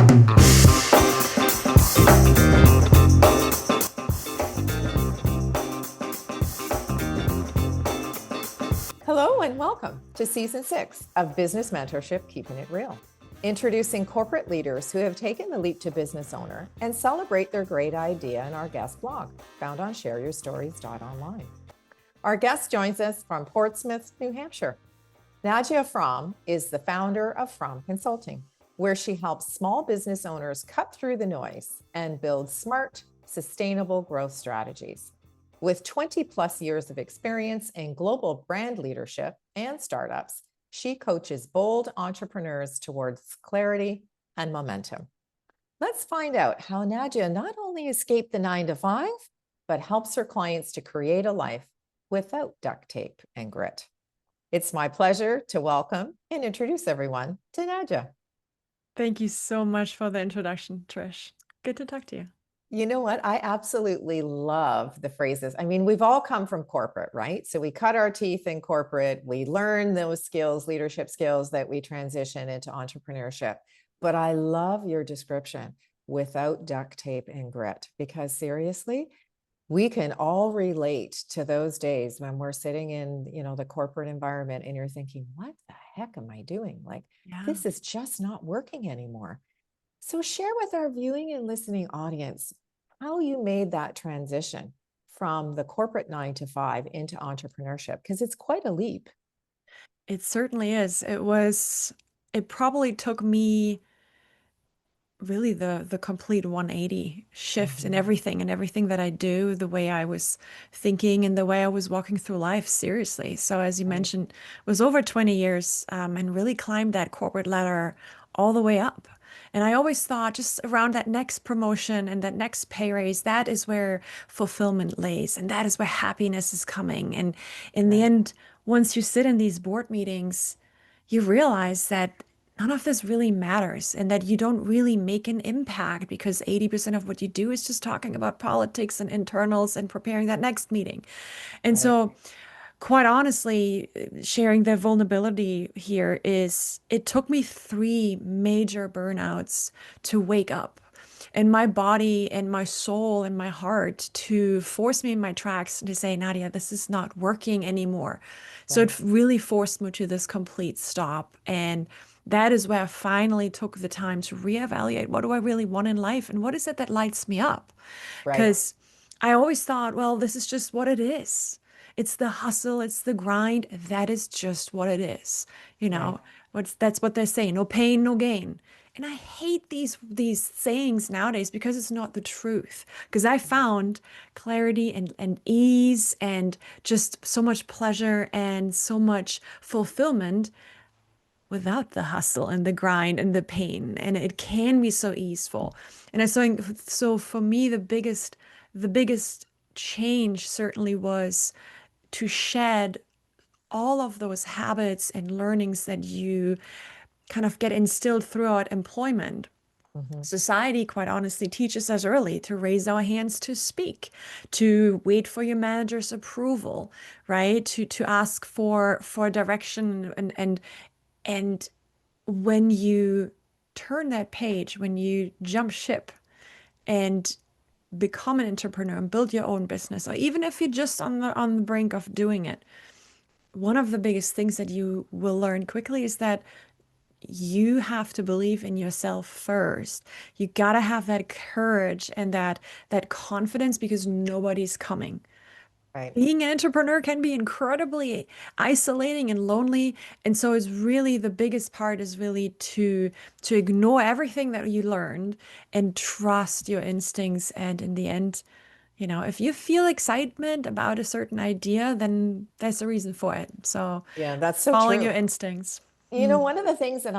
Hello and welcome to Season 6 of Business Mentorship, Keeping It Real. Introducing corporate leaders who have taken the leap to business owner and celebrate their great idea in our guest blog, found on shareyourstories.online. Our guest joins us from Portsmouth, New Hampshire. Nadja Fromm is the founder of Fromm Consulting, where she helps small business owners cut through the noise and build smart, sustainable growth strategies. With 20 plus years of experience in global brand leadership and startups, she coaches bold entrepreneurs towards clarity and momentum. Let's find out how Nadja not only escaped the 9-to-5, but helps her clients to create a life without duct tape and grit. It's my pleasure to welcome and introduce everyone to Nadja. Thank you so much for the introduction, Trish. Good to talk to you. You know what? I absolutely love the phrases. I mean, we've all come from corporate, right? So we cut our teeth in corporate. We learn those skills, leadership skills that we transition into entrepreneurship. But I love your description, without duct tape and grit, because seriously, we can all relate to those days when we're sitting in, the corporate environment and you're thinking, what the heck am I doing? This is just not working anymore. So share with our viewing and listening audience how you made that transition from the corporate 9-to-5 into entrepreneurship, because it's quite a leap. It certainly is. It probably took me really the complete 180 shift in everything that I do, the way I was thinking and the way I was walking through life seriously. So as you mentioned, it was over 20 years and really climbed that corporate ladder all the way up. And I always thought just around that next promotion and that next pay raise, that is where fulfillment lays and that is where happiness is coming. And in the end, once you sit in these board meetings, you realize that none of this really matters and that you don't really make an impact because 80% of what you do is just talking about politics and internals and preparing that next meeting. And so quite honestly, sharing the vulnerability here is it took me 3 major burnouts to wake up. And my body and my soul and my heart to force me in my tracks to say, Nadja, this is not working anymore. So it really forced me to this complete stop. And that is where I finally took the time to reevaluate what do I really want in life and what is it that lights me up? Because I always thought, well, this is just what it is. It's the hustle, it's the grind. That is just what it is. That's what they say, no pain, no gain. And I hate these sayings nowadays because it's not the truth. Because I found clarity and ease and just so much pleasure and so much fulfillment without the hustle and the grind and the pain. And it can be so easeful. And so for me, the biggest change certainly was to shed all of those habits and learnings that you kind of get instilled throughout employment. Society, quite honestly, teaches us early to raise our hands to speak, to wait for your manager's approval, right? To ask for direction and when you turn that page, when you jump ship and become an entrepreneur and build your own business, or even if you're just on the brink of doing it, one of the biggest things that you will learn quickly is that you have to believe in yourself first. You got to have that courage and that confidence because nobody's coming. Being an entrepreneur can be incredibly isolating and lonely. And so it's really the biggest part is really to ignore everything that you learned and trust your instincts. And in the end, if you feel excitement about a certain idea, then there's a reason for it. So yeah, that's so following true. your instincts. One of the things that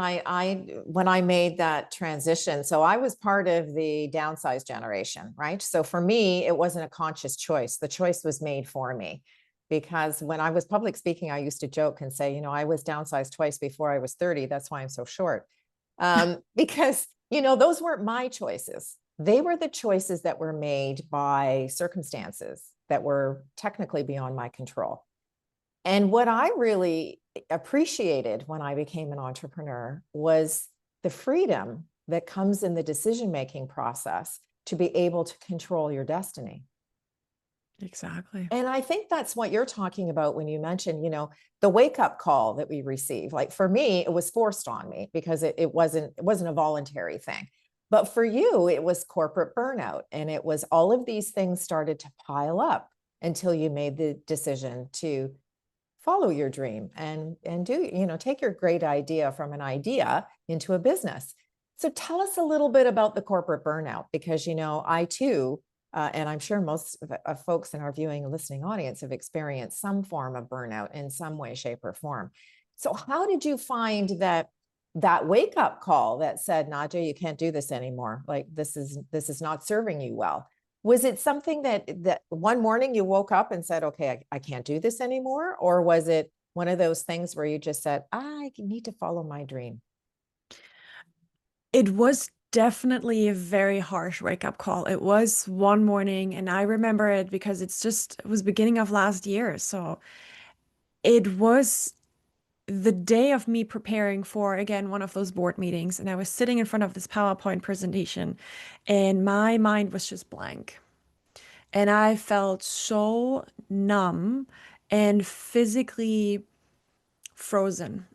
when I made that transition, so I was part of the downsized generation, right? So for me, it wasn't a conscious choice. The choice was made for me because when I was public speaking, I used to joke and say, I was downsized twice before I was 30. That's why I'm so short. Because, those weren't my choices. They were the choices that were made by circumstances that were technically beyond my control. And what I really appreciated when I became an entrepreneur was the freedom that comes in the decision-making process to be able to control your destiny. Exactly. And I think that's what you're talking about when you mentioned, the wake-up call that we receive. Like for me, it was forced on me because it wasn't a voluntary thing. But for you, it was corporate burnout. And it was all of these things started to pile up until you made the decision to follow your dream and take your great idea from an idea into a business. So tell us a little bit about the corporate burnout, because I too, and I'm sure most of folks in our viewing and listening audience have experienced some form of burnout in some way, shape, or form. So how did you find that wake up call that said, Nadja, you can't do this anymore? Like this is not serving you well. Was it something that one morning you woke up and said, okay, I can't do this anymore? Or was it one of those things where you just said, I need to follow my dream? It was definitely a very harsh wake-up call. It was one morning, and I remember it because it was beginning of last year. So it was the day of me preparing for, again, one of those board meetings, and I was sitting in front of this PowerPoint presentation, and my mind was just blank. And I felt so numb and physically frozen.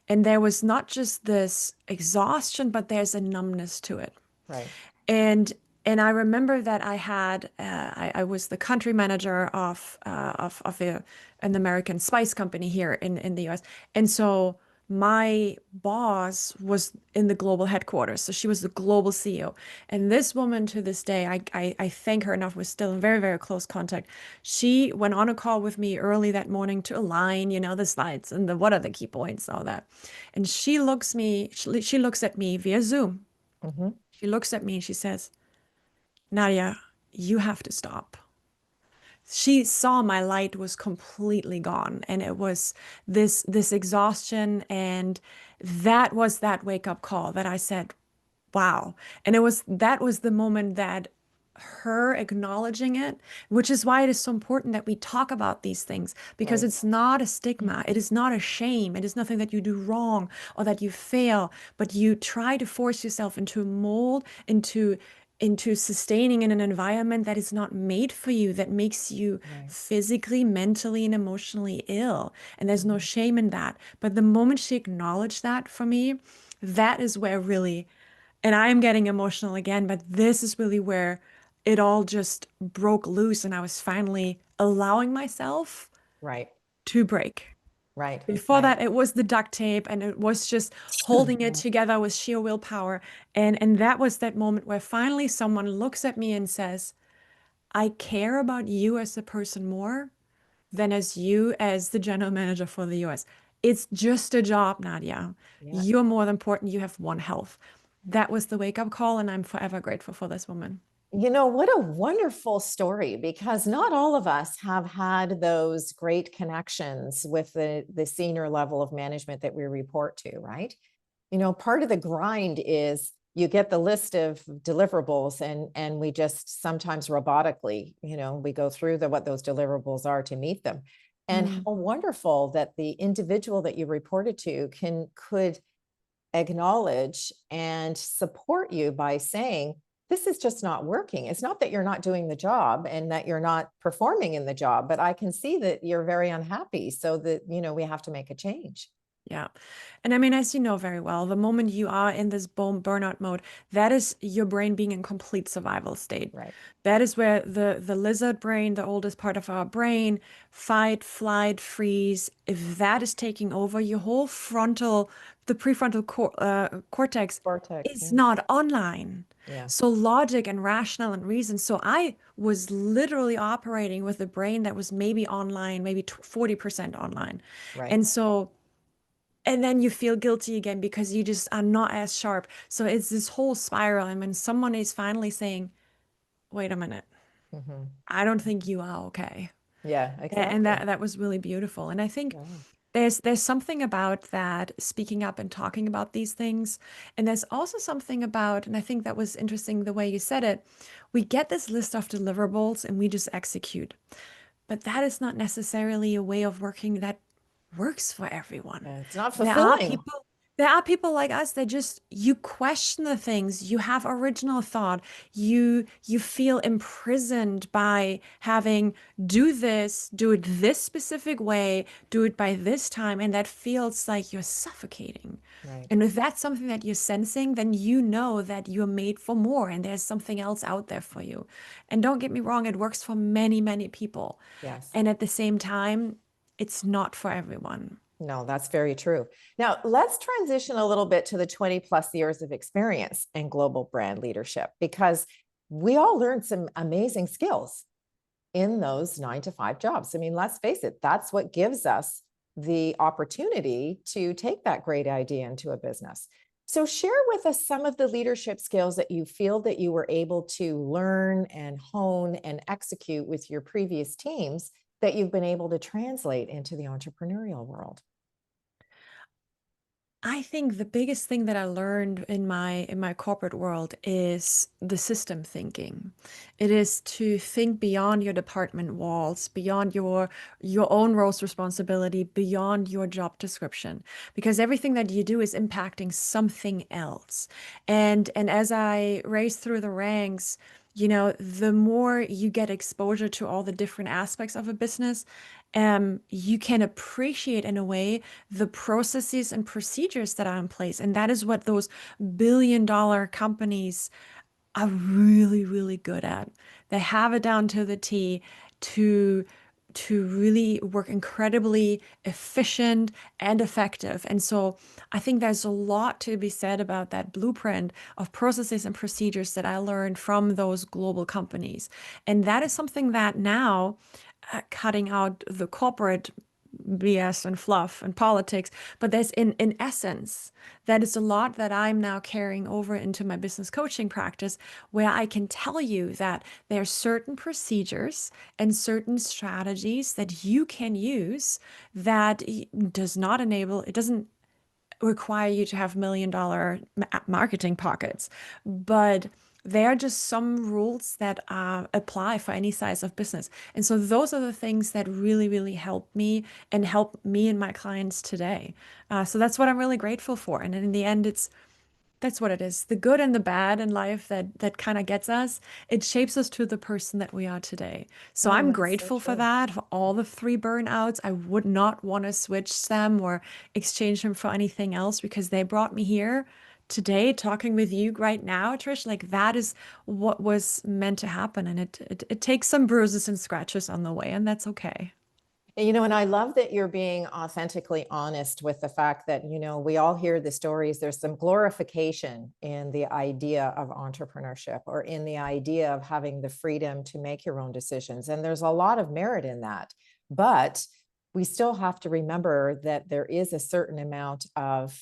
And there was not just this exhaustion, but there's a numbness to it. Right. And and I remember that I was the country manager of an American spice company here in the US. And so my boss was in the global headquarters. So she was the global CEO. And this woman to this day, I thank her enough, we're still in very, very close contact. She went on a call with me early that morning to align, the slides and what are the key points, all that. And she looks at me via Zoom. Mm-hmm. She looks at me and she says, Nadia, you have to stop. She saw my light was completely gone, and it was this exhaustion, and that was that wake up call that I said, wow. And that was the moment that her acknowledging it, which is why it is so important that we talk about these things, because Right. it's not a stigma. It is not a shame. It is nothing that you do wrong or that you fail, but you try to force yourself into a mold, into sustaining in an environment that is not made for you, that makes you Right. physically, mentally, and emotionally ill. And there's no Mm-hmm. shame in that. But the moment she acknowledged that for me, that is where really, and I am getting emotional again, but this is really where it all just broke loose and I was finally allowing myself Right. to break. Right. Before Right. that, it was the duct tape and it was just holding it together with sheer willpower. And that was that moment where finally someone looks at me and says, I care about you as a person more than as you as the general manager for the US. It's just a job, Nadia. Yeah. You're more than important. You have one health. That was the wake up call, and I'm forever grateful for this woman. What a wonderful story, because not all of us have had those great connections with the senior level of management that we report to, right? Part of the grind is you get the list of deliverables and we just sometimes robotically, we go through what those deliverables are to meet them. And Mm, how wonderful that the individual that you reported to could acknowledge and support you by saying, this is just not working. It's not that you're not doing the job and that you're not performing in the job, but I can see that you're very unhappy. So that, we have to make a change. yeah. And I mean, as you know very well, the moment you are in this burnout mode, that is your brain being in complete survival state. Right. That is where the lizard brain, the oldest part of our brain, fight, flight, freeze, if that is taking over, your whole the prefrontal cortex Vortex. is Yeah. not online. Yeah. So logic and rational and reason. So I was literally operating with a brain that was maybe online, maybe 40% online. Right. And so and then you feel guilty again because you just are not as sharp. So it's this whole spiral. And when someone is finally saying, wait a minute, Mm-hmm. I don't think you are okay. Yeah, And exactly. that was really beautiful. And I think Yeah. there's something about that, speaking up and talking about these things. And there's also something about, and I think that was interesting the way you said it, we get this list of deliverables and we just execute. But that is not necessarily a way of working that works for everyone. Yeah, it's not There are fulfilling. people, There are people like us that just you question the things, you have original thought, you feel imprisoned by having do it this specific way, do it by this time, and that feels like you're suffocating. Right. And if that's something that you're sensing, then you know that you're made for more and there's something else out there for you. And don't get me wrong, it works for many, many people. Yes. And at the same time, it's not for everyone. No, that's very true. Now, let's transition a little bit to the 20 plus years of experience in global brand leadership, because we all learned some amazing skills in those 9 to 5 jobs. I mean, let's face it, that's what gives us the opportunity to take that great idea into a business. So, share with us some of the leadership skills that you feel that you were able to learn and hone and execute with your previous teams that you've been able to translate into the entrepreneurial world. I think the biggest thing that I learned in my corporate world is the system thinking. It is to think beyond your department walls, beyond your own roles responsibility, beyond your job description, because everything that you do is impacting something else. And as I race through the ranks, the more you get exposure to all the different aspects of a business, you can appreciate in a way the processes and procedures that are in place. And that is what those billion-dollar companies are really, really good at. They have it down to the T to really work incredibly efficient and effective. And so I think there's a lot to be said about that blueprint of processes and procedures that I learned from those global companies. And that is something that now, cutting out the corporate BS and fluff and politics, but there's in essence, that is a lot that I'm now carrying over into my business coaching practice, where I can tell you that there are certain procedures and certain strategies that you can use that it doesn't require you to have $1 million marketing pockets, but there are just some rules that apply for any size of business. And so those are the things that really, really help me and my clients today. So that's what I'm really grateful for. And in the end, that's what it is. The good and the bad in life that kind of gets us, it shapes us to the person that we are today. So Oh, I'm that's so grateful for true. that, for all the 3 burnouts. I would not want to switch them or exchange them for anything else because they brought me here today, talking with you right now, Trish. Like that is what was meant to happen. And it takes some bruises and scratches on the way, and that's okay. And I love that you're being authentically honest with the fact that, we all hear the stories. There's some glorification in the idea of entrepreneurship or in the idea of having the freedom to make your own decisions. And there's a lot of merit in that. But we still have to remember that there is a certain amount of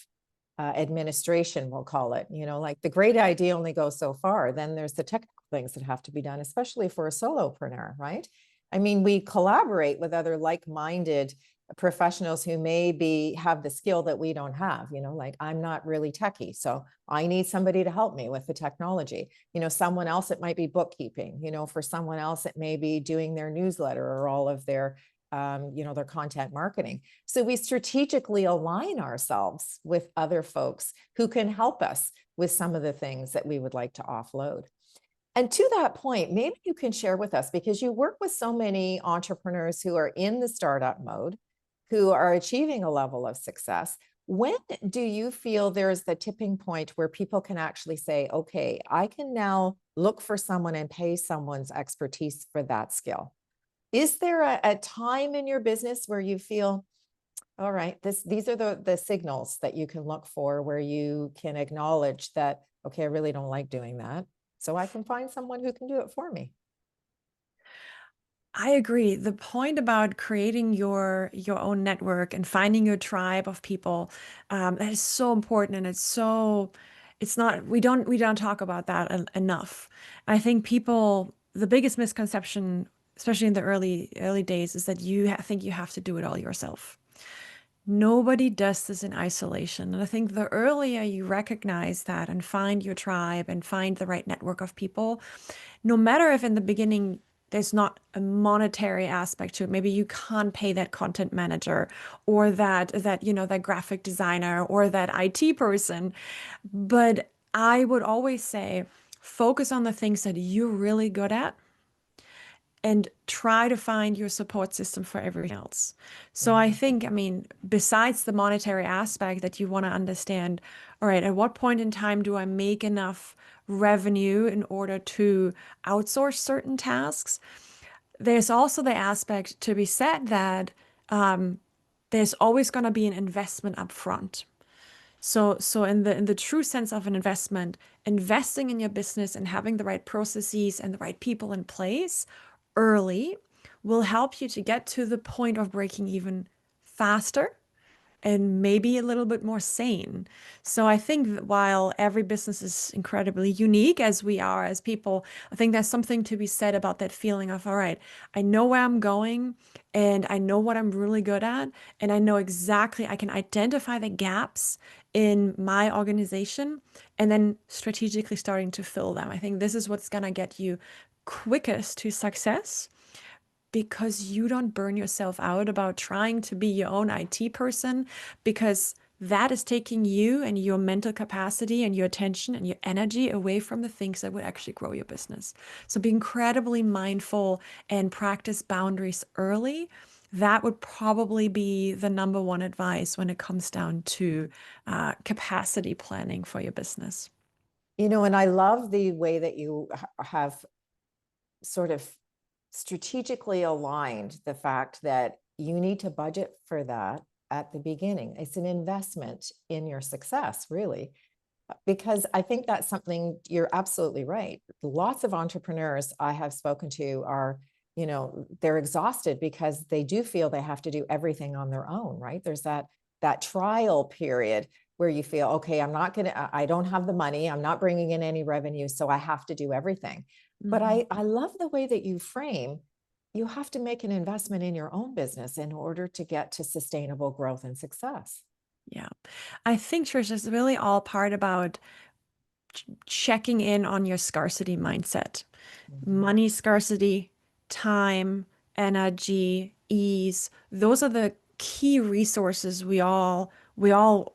administration, we'll call it, like the great idea only goes so far. Then there's the technical things that have to be done, especially for a solopreneur, right? I mean, we collaborate with other like-minded professionals who maybe have the skill that we don't have, like I'm not really techie, so I need somebody to help me with the technology. Someone else, it might be bookkeeping, for someone else, it may be doing their newsletter or all of their content marketing. So we strategically align ourselves with other folks who can help us with some of the things that we would like to offload. And to that point, maybe you can share with us, because you work with so many entrepreneurs who are in the startup mode, who are achieving a level of success. When do you feel there's the tipping point where people can actually say, okay, I can now look for someone and pay someone's expertise for that skill? Is there a time in your business where you feel, all right, these are the signals that you can look for, where you can acknowledge that, okay, I really don't like doing that, so I can find someone who can do it for me? I agree. The point about creating your own network and finding your tribe of people, that is so important, and it's not we don't talk about that enough. I think the biggest misconception, especially in the early days, is that think you have to do it all yourself. Nobody does this in isolation. And I think the earlier you recognize that and find your tribe and find the right network of people, no matter if in the beginning there's not a monetary aspect to it. Maybe you can't pay that content manager or that graphic designer or that IT person. But I would always say focus on the things that you're really good at and try to find your support system for everything else. So I Mhm. think, I mean, besides the monetary aspect that you want to understand, all right, at what point in time do I make enough revenue in order to outsource certain tasks? There's also the aspect to be said that there's always going to be an investment up front. So in the true sense of an investment, investing in your business and having the right processes and the right people in place early will help you to get to the point of breaking even faster and maybe a little bit more sane. So I think that while every business is incredibly unique as we are as people, I think there's something to be said about that feeling of, all right, I know where I'm going and I know what I'm really good at, and I know exactly, I can identify the gaps in my organization and then strategically starting to fill them. I think this is what's going to get you quickest to success because you don't burn yourself out about trying to be your own IT person, because that is taking you and your mental capacity and your attention and your energy away from the things that would actually grow your business. So be incredibly mindful and practice boundaries early. That would probably be the number one advice when it comes down to capacity planning for your business. And I love the way that you have sort of strategically aligned the fact that you need to budget for that at the beginning. It's an investment in your success, really, because I think that's something you're absolutely right. Lots of entrepreneurs I have spoken to are, they're exhausted because they do feel they have to do everything on their own, right? There's that trial period where you feel, okay, I don't have the money, I'm not bringing in any revenue, so I have to do everything. But Mhm. I love the way that you frame, you have to make an investment in your own business in order to get to sustainable growth and success. Yeah. I think, Trish, is really all part about checking in on your scarcity mindset. Mhm. Money scarcity, time, energy, ease. Those are the key resources we all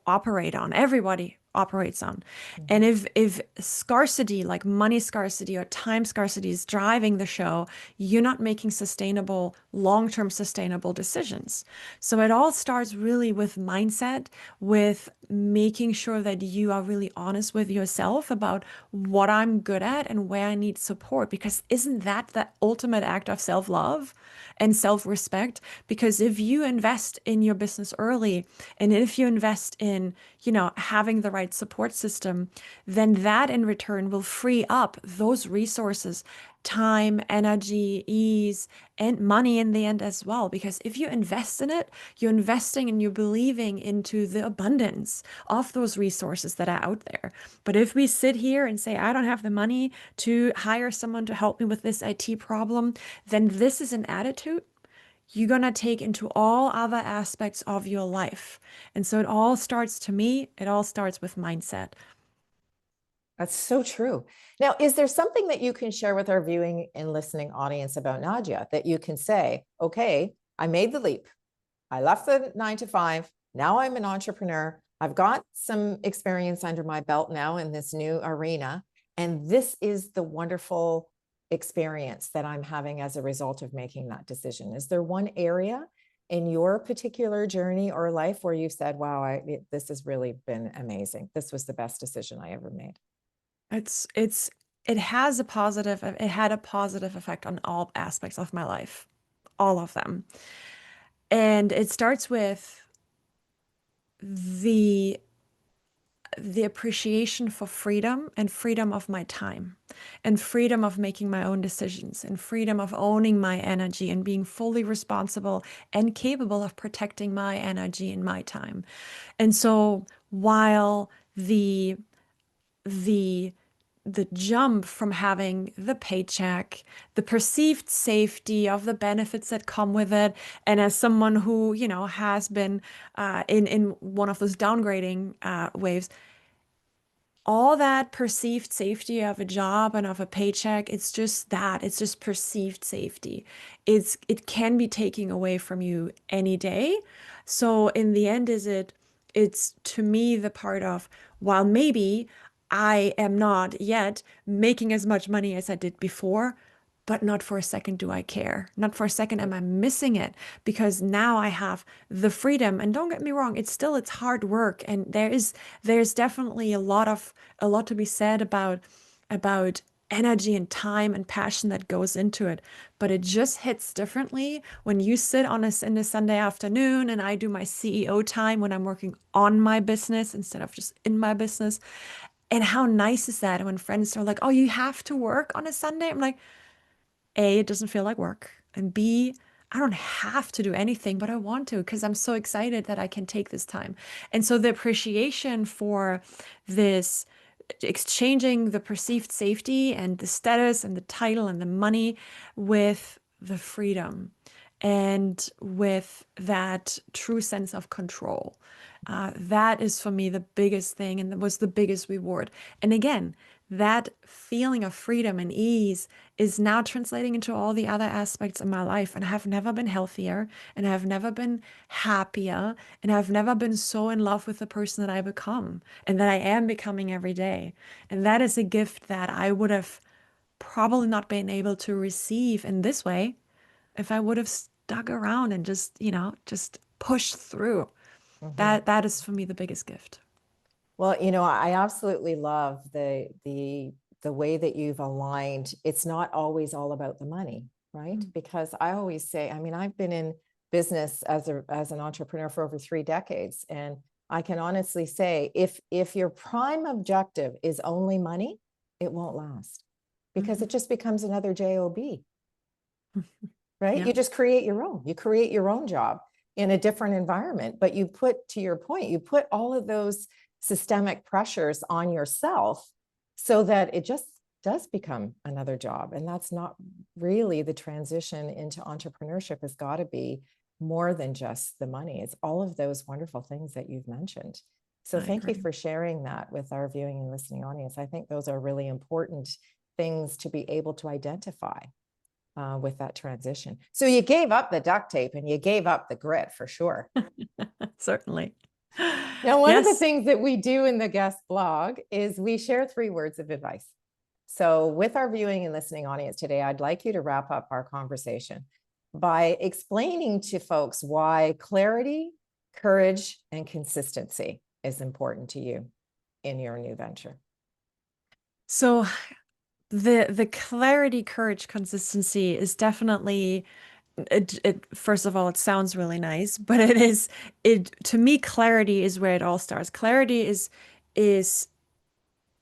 operate on. Everybody operates on. And Mhm. if scarcity, like money scarcity or time scarcity is driving the show, you're not making sustainable, long-term sustainable decisions. So it all starts really with mindset, with making sure that you are really honest with yourself about what I'm good at and where I need support. Because isn't that the ultimate act of self-love and self-respect? Because if you invest in your business early, and if you invest in, having the right support system, then that in return will free up those resources, time, energy, ease, and money in the end as well. Because if you invest in it, you're investing and you're believing into the abundance of those resources that are out there. But if we sit here and say, I don't have the money to hire someone to help me with this IT problem, then this is an attitude you're going to take into all other aspects of your life. And so it all starts with mindset. That's so true. Now, is there something that you can share with our viewing and listening audience about Nadja that you can say, okay, I made the leap. I left the 9 to 5. Now I'm an entrepreneur. I've got some experience under my belt now in this new arena. And this is the wonderful experience that I'm having as a result of making that decision. Is there one area in your particular journey or life where you said, wow, this has really been amazing. This was the best decision I ever made? It's it had a positive effect on all aspects of my life, all of them. And it starts with the the appreciation for freedom and freedom of my time and freedom of making my own decisions and freedom of owning my energy and being fully responsible and capable of protecting my energy and my time. And so while the the jump from having the paycheck, the perceived safety of the benefits that come with it, and as someone who, has been in one of those downgrading waves, all that perceived safety of a job and of a paycheck, it's just that. It's just perceived safety. It can be taken away from you any day. So in the end, it's to me the part of, while maybe I am not yet making as much money as I did before, but not for a second do I care. Not for a second am I missing it, because now I have the freedom. And don't get me wrong, it's hard work, and there's definitely a lot to be said about energy and time and passion that goes into it. But it just hits differently when you sit in a Sunday afternoon and I do my CEO time when I'm working on my business instead of just in my business. And how nice is that when friends are like, "Oh, you have to work on a Sunday?" I'm like, A, it doesn't feel like work. And B, I don't have to do anything, but I want to because I'm so excited that I can take this time. And so the appreciation for this, exchanging the perceived safety and the status and the title and the money with the freedom and with that true sense of control. That is for me the biggest thing, and that was the biggest reward. And again, that feeling of freedom and ease is now translating into all the other aspects of my life. And I have never been healthier, and I have never been happier, and I've never been so in love with the person that I become and that I am becoming every day. And that is a gift that I would have probably not been able to receive in this way if I would have stuck around and just pushed through. Mhm. That is for me the biggest gift. Well, I absolutely love the way that you've aligned. It's not always all about the money, right? Because I always say, I mean, I've been in business as an entrepreneur for over 3 decades, and I can honestly say, if your prime objective is only money, it won't last, because it just becomes another job, right? Yeah, You just you create your own job in a different environment, but you put, to your point, you put all of those systemic pressures on yourself so that it just does become another job. And that's not really the transition into entrepreneurship. Has got to be more than just the money. It's all of those wonderful things that you've mentioned. So I thank you agree. for sharing that with our viewing and listening audience. I think those are really important things to be able to identify with that transition. So you gave up the duct tape and you gave up the grit for sure. Certainly. Now, one of the Yes. things that we do in the guest blog is we share 3 words of advice. So with our viewing and listening audience today, I'd like you to wrap up our conversation by explaining to folks why clarity, courage, and consistency is important to you in your new venture. So the clarity, courage, consistency is definitely first of all, it sounds really nice, but it to me, clarity is where it all starts. Clarity is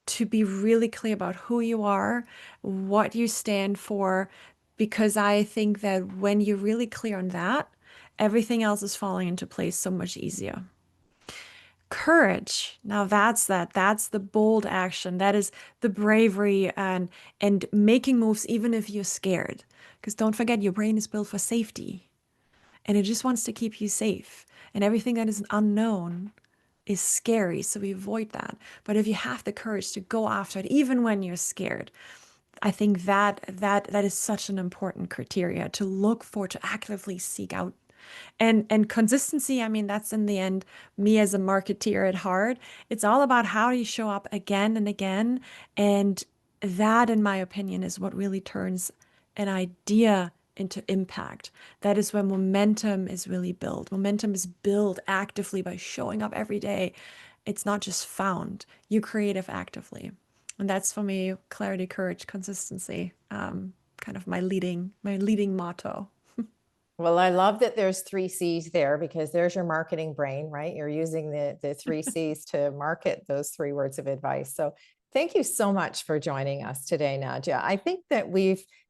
to be really clear about who you are, what you stand for, because I think that when you're really clear on that, everything else is falling into place so much easier. Courage. Now that's the bold action. That is the bravery and making moves even if you're scared. Because don't forget, your brain is built for safety and it just wants to keep you safe. And everything that is unknown is scary, so we avoid that. But if you have the courage to go after it, even when you're scared, I think that is such an important criteria to look for, to actively seek out. And consistency, I mean, that's in the end me as a marketeer at heart. It's all about how you show up again and again. And that, in my opinion, is what really turns an idea into impact. That is when momentum is really built. Momentum is built actively by showing up every day. It's not just found, you creative actively. And that's for me, clarity, courage, consistency, kind of my leading motto. Well, I love that there's 3 C's there, because there's your marketing brain, right? You're using the 3 C's to market those 3 words of advice. So thank you so much for joining us today, Nadja. I think that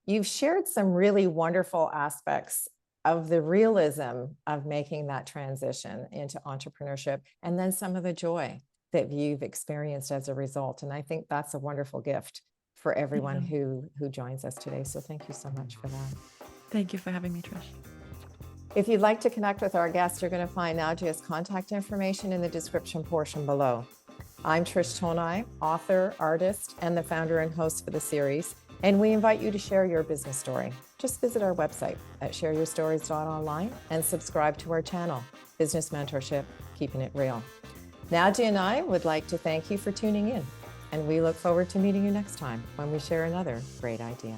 you've shared some really wonderful aspects of the realism of making that transition into entrepreneurship, and then some of the joy that you've experienced as a result. And I think that's a wonderful gift for everyone Yeah. who joins us today. So thank you so much for that. Thank you for having me, Trish. If you'd like to connect with our guest, you're going to find Nadja's contact information in the description portion below. I'm Trish Tonai, author, artist, and the founder and host for the series, and we invite you to share your business story. Just visit our website at shareyourstories.online and subscribe to our channel, Business Mentorship, Keeping It Real. Nadja and I would like to thank you for tuning in, and we look forward to meeting you next time when we share another great idea.